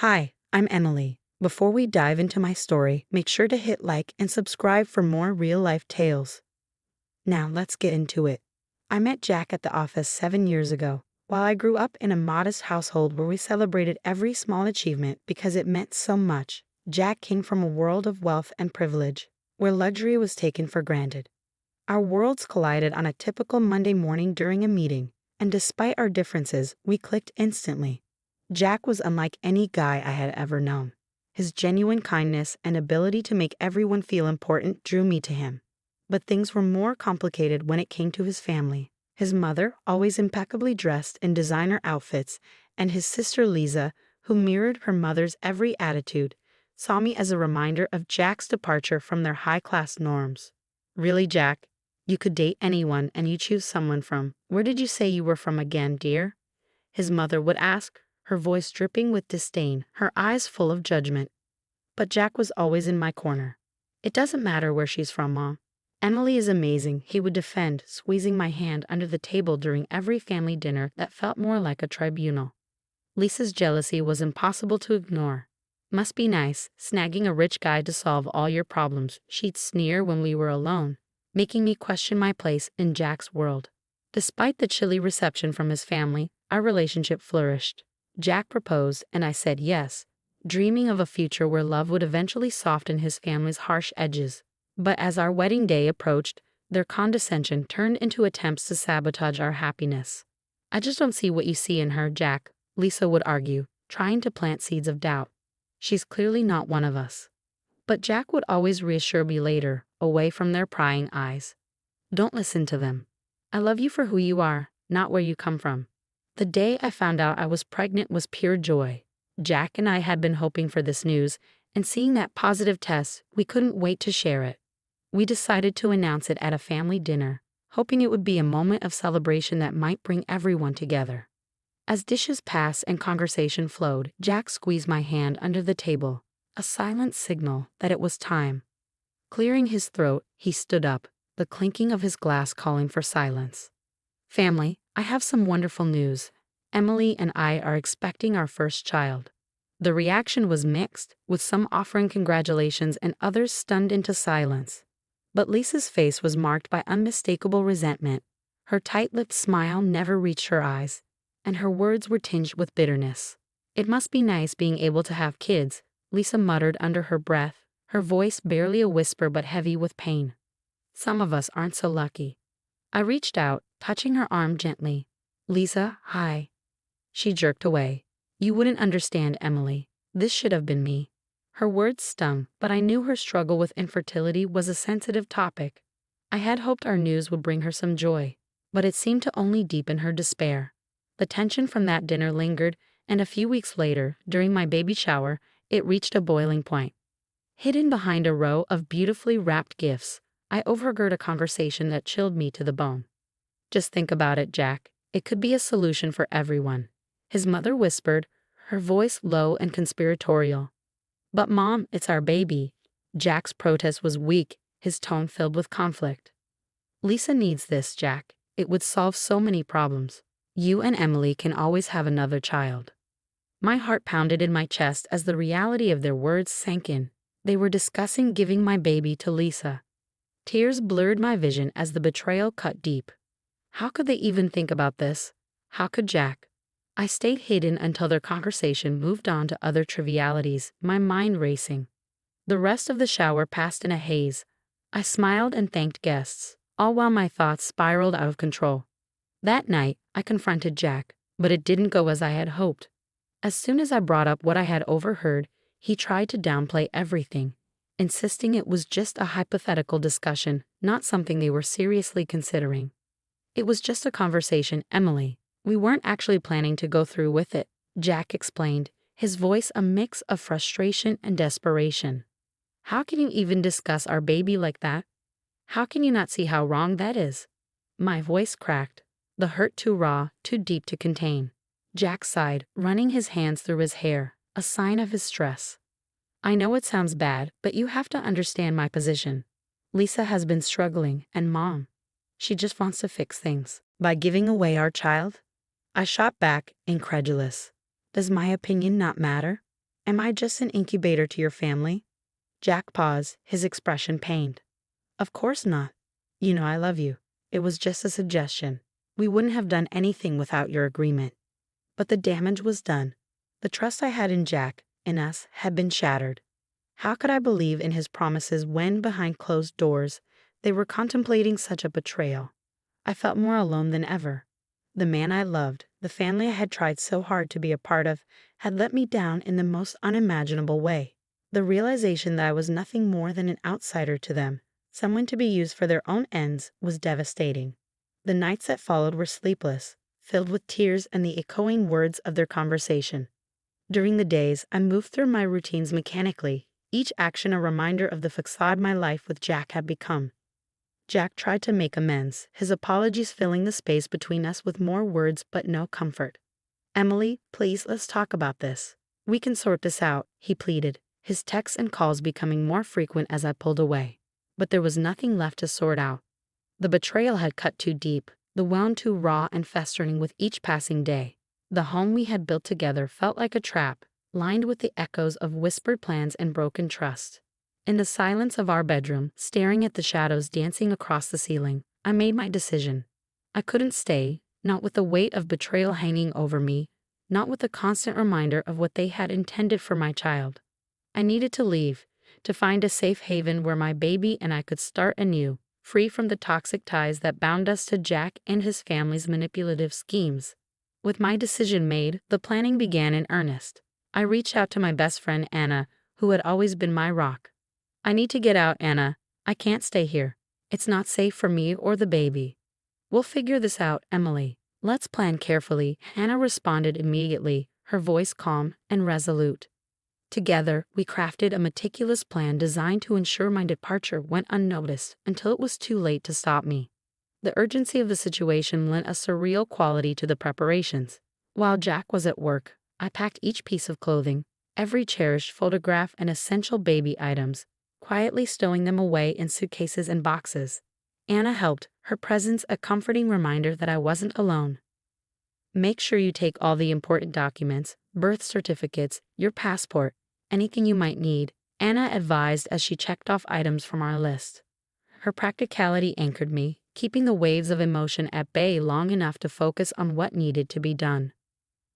Hi, I'm Emily. Before we dive into my story, make sure to hit like and subscribe for more real-life tales. Now, let's get into it. I met Jack at the office 7 years ago. While I grew up in a modest household where we celebrated every small achievement because it meant so much, Jack came from a world of wealth and privilege, where luxury was taken for granted. Our worlds collided on a typical Monday morning during a meeting, and despite our differences, we clicked instantly. Jack was unlike any guy I had ever known. His genuine kindness and ability to make everyone feel important drew me to him. But things were more complicated when it came to his family. His mother, always impeccably dressed in designer outfits, and his sister Lisa, who mirrored her mother's every attitude, saw me as a reminder of Jack's departure from their high-class norms. Really, Jack? You could date anyone and you choose someone from. Where did you say you were from again, dear? His mother would ask, her voice dripping with disdain, her eyes full of judgment. But Jack was always in my corner. It doesn't matter where she's from, Mom. Emily is amazing, he would defend, squeezing my hand under the table during every family dinner that felt more like a tribunal. Lisa's jealousy was impossible to ignore. Must be nice, snagging a rich guy to solve all your problems, she'd sneer when we were alone, making me question my place in Jack's world. Despite the chilly reception from his family, our relationship flourished. Jack proposed, and I said yes, dreaming of a future where love would eventually soften his family's harsh edges. But as our wedding day approached, their condescension turned into attempts to sabotage our happiness. I just don't see what you see in her, Jack, Lisa would argue, trying to plant seeds of doubt. She's clearly not one of us. But Jack would always reassure me later, away from their prying eyes. Don't listen to them. I love you for who you are, not where you come from. The day I found out I was pregnant was pure joy. Jack and I had been hoping for this news, and seeing that positive test, we couldn't wait to share it. We decided to announce it at a family dinner, hoping it would be a moment of celebration that might bring everyone together. As dishes passed and conversation flowed, Jack squeezed my hand under the table, a silent signal that it was time. Clearing his throat, he stood up, the clinking of his glass calling for silence. Family, I have some wonderful news. Emily and I are expecting our first child. The reaction was mixed, with some offering congratulations and others stunned into silence. But Lisa's face was marked by unmistakable resentment. Her tight-lipped smile never reached her eyes, and her words were tinged with bitterness. It must be nice being able to have kids, Lisa muttered under her breath, her voice barely a whisper but heavy with pain. Some of us aren't so lucky. I reached out, touching her arm gently. Lisa, hi. She jerked away. You wouldn't understand, Emily. This should have been me. Her words stung, but I knew her struggle with infertility was a sensitive topic. I had hoped our news would bring her some joy, but it seemed to only deepen her despair. The tension from that dinner lingered, and a few weeks later, during my baby shower, it reached a boiling point. Hidden behind a row of beautifully wrapped gifts, I overheard a conversation that chilled me to the bone. Just think about it, Jack. It could be a solution for everyone. His mother whispered, her voice low and conspiratorial. But Mom, it's our baby. Jack's protest was weak, his tone filled with conflict. Lisa needs this, Jack. It would solve so many problems. You and Emily can always have another child. My heart pounded in my chest as the reality of their words sank in. They were discussing giving my baby to Lisa. Tears blurred my vision as the betrayal cut deep. How could they even think about this? How could Jack? I stayed hidden until their conversation moved on to other trivialities, my mind racing. The rest of the shower passed in a haze. I smiled and thanked guests, all while my thoughts spiraled out of control. That night, I confronted Jack, but it didn't go as I had hoped. As soon as I brought up what I had overheard, he tried to downplay everything, insisting it was just a hypothetical discussion, not something they were seriously considering. It was just a conversation, Emily. We weren't actually planning to go through with it, Jack explained, his voice a mix of frustration and desperation. How can you even discuss our baby like that? How can you not see how wrong that is? My voice cracked, the hurt too raw, too deep to contain. Jack sighed, running his hands through his hair, a sign of his stress. I know it sounds bad, but you have to understand my position. Lisa has been struggling, and Mom, she just wants to fix things. By giving away our child? I shot back, incredulous. Does my opinion not matter? Am I just an incubator to your family? Jack paused, his expression pained. Of course not. You know I love you. It was just a suggestion. We wouldn't have done anything without your agreement. But the damage was done. The trust I had in Jack, in us, had been shattered. How could I believe in his promises when, behind closed doors, they were contemplating such a betrayal? I felt more alone than ever. The man I loved, the family I had tried so hard to be a part of, had let me down in the most unimaginable way. The realization that I was nothing more than an outsider to them, someone to be used for their own ends, was devastating. The nights that followed were sleepless, filled with tears and the echoing words of their conversation. During the days, I moved through my routines mechanically, each action a reminder of the facade my life with Jack had become. Jack tried to make amends, his apologies filling the space between us with more words but no comfort. Emily, please, let's talk about this. We can sort this out, he pleaded, his texts and calls becoming more frequent as I pulled away. But there was nothing left to sort out. The betrayal had cut too deep, the wound too raw and festering with each passing day. The home we had built together felt like a trap, lined with the echoes of whispered plans and broken trust. In the silence of our bedroom, staring at the shadows dancing across the ceiling, I made my decision. I couldn't stay, not with the weight of betrayal hanging over me, not with the constant reminder of what they had intended for my child. I needed to leave, to find a safe haven where my baby and I could start anew, free from the toxic ties that bound us to Jack and his family's manipulative schemes. With my decision made, the planning began in earnest. I reached out to my best friend Anna, who had always been my rock. I need to get out, Anna. I can't stay here. It's not safe for me or the baby. We'll figure this out, Emily. Let's plan carefully, Hannah responded immediately, her voice calm and resolute. Together, we crafted a meticulous plan designed to ensure my departure went unnoticed until it was too late to stop me. The urgency of the situation lent a surreal quality to the preparations. While Jack was at work, I packed each piece of clothing, every cherished photograph and essential baby items, quietly stowing them away in suitcases and boxes. Anna helped, her presence a comforting reminder that I wasn't alone. Make sure you take all the important documents, birth certificates, your passport, anything you might need, Anna advised as she checked off items from our list. Her practicality anchored me, keeping the waves of emotion at bay long enough to focus on what needed to be done.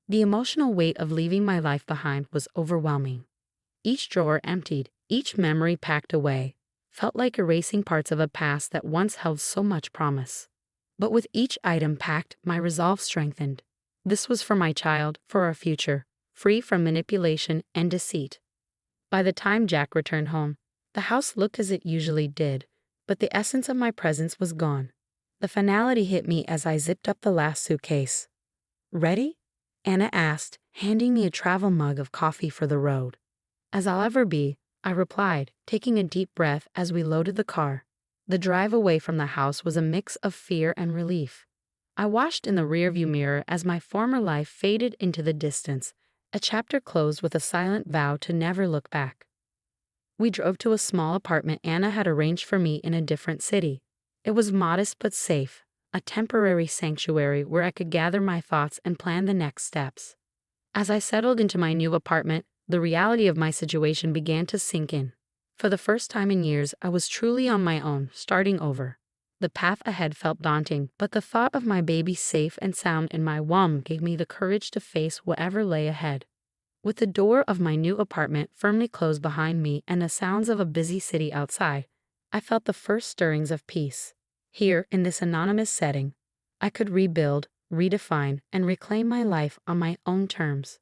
The emotional weight of leaving my life behind was overwhelming. Each drawer emptied, each memory packed away, felt like erasing parts of a past that once held so much promise. But with each item packed, my resolve strengthened. This was for my child, for our future, free from manipulation and deceit. By the time Jack returned home, the house looked as it usually did, but the essence of my presence was gone. The finality hit me as I zipped up the last suitcase. Ready? Anna asked, handing me a travel mug of coffee for the road. As I'll ever be, I replied, taking a deep breath as we loaded the car. The drive away from the house was a mix of fear and relief. I watched in the rearview mirror as my former life faded into the distance, a chapter closed with a silent vow to never look back. We drove to a small apartment Anna had arranged for me in a different city. It was modest but safe, a temporary sanctuary where I could gather my thoughts and plan the next steps. As I settled into my new apartment, the reality of my situation began to sink in. For the first time in years, I was truly on my own, starting over. The path ahead felt daunting, but the thought of my baby safe and sound in my womb gave me the courage to face whatever lay ahead. With the door of my new apartment firmly closed behind me and the sounds of a busy city outside, I felt the first stirrings of peace. Here, in this anonymous setting, I could rebuild, redefine, and reclaim my life on my own terms.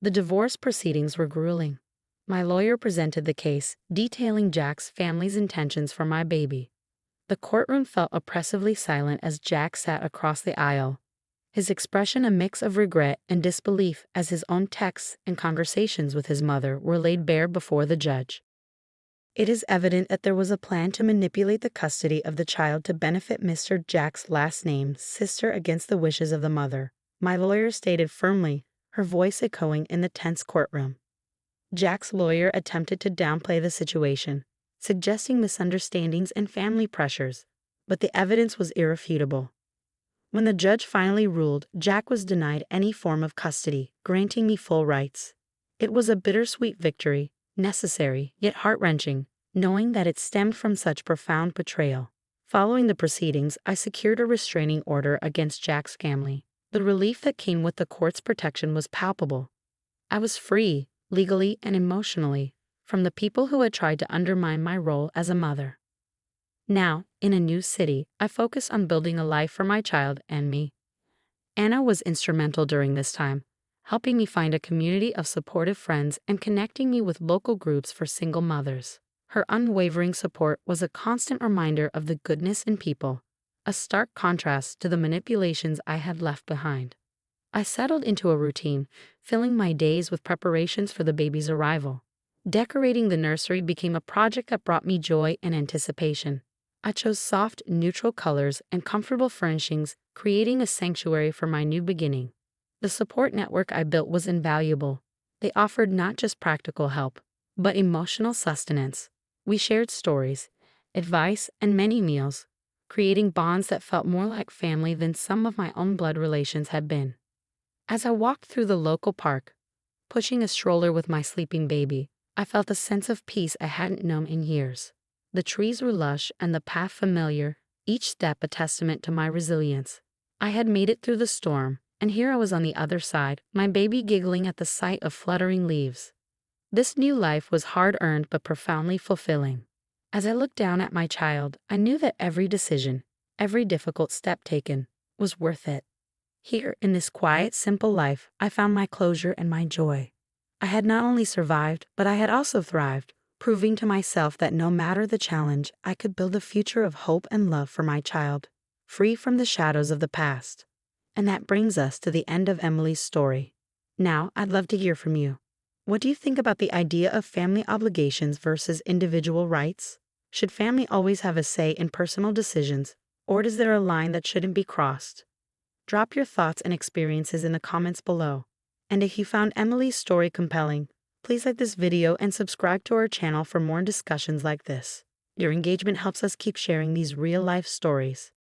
The divorce proceedings were grueling. My lawyer presented the case, detailing Jack's family's intentions for my baby. The courtroom felt oppressively silent as Jack sat across the aisle, his expression a mix of regret and disbelief as his own texts and conversations with his mother were laid bare before the judge. It is evident that there was a plan to manipulate the custody of the child to benefit Mr. Jack's last name, sister against the wishes of the mother, my lawyer stated firmly, her voice echoing in the tense courtroom. Jack's lawyer attempted to downplay the situation, suggesting misunderstandings and family pressures, but the evidence was irrefutable. When the judge finally ruled, Jack was denied any form of custody, granting me full rights. It was a bittersweet victory, necessary yet heart-wrenching, knowing that it stemmed from such profound betrayal. Following the proceedings, I secured a restraining order against Jack's family. The relief that came with the court's protection was palpable. I was free, legally and emotionally, from the people who had tried to undermine my role as a mother. Now, in a new city, I focused on building a life for my child and me. Anna was instrumental during this time, helping me find a community of supportive friends and connecting me with local groups for single mothers. Her unwavering support was a constant reminder of the goodness in people, a stark contrast to the manipulations I had left behind. I settled into a routine, filling my days with preparations for the baby's arrival. Decorating the nursery became a project that brought me joy and anticipation. I chose soft, neutral colors and comfortable furnishings, creating a sanctuary for my new beginning. The support network I built was invaluable. They offered not just practical help, but emotional sustenance. We shared stories, advice, and many meals, creating bonds that felt more like family than some of my own blood relations had been. As I walked through the local park, pushing a stroller with my sleeping baby, I felt a sense of peace I hadn't known in years. The trees were lush and the path familiar, each step a testament to my resilience. I had made it through the storm, and here I was on the other side, my baby giggling at the sight of fluttering leaves. This new life was hard-earned but profoundly fulfilling. As I looked down at my child, I knew that every decision, every difficult step taken, was worth it. Here, in this quiet, simple life, I found my closure and my joy. I had not only survived, but I had also thrived, proving to myself that no matter the challenge, I could build a future of hope and love for my child, free from the shadows of the past. And that brings us to the end of Emily's story. Now, I'd love to hear from you. What do you think about the idea of family obligations versus individual rights? Should family always have a say in personal decisions, or is there a line that shouldn't be crossed? Drop your thoughts and experiences in the comments below. And if you found Emily's story compelling, please like this video and subscribe to our channel for more discussions like this. Your engagement helps us keep sharing these real-life stories.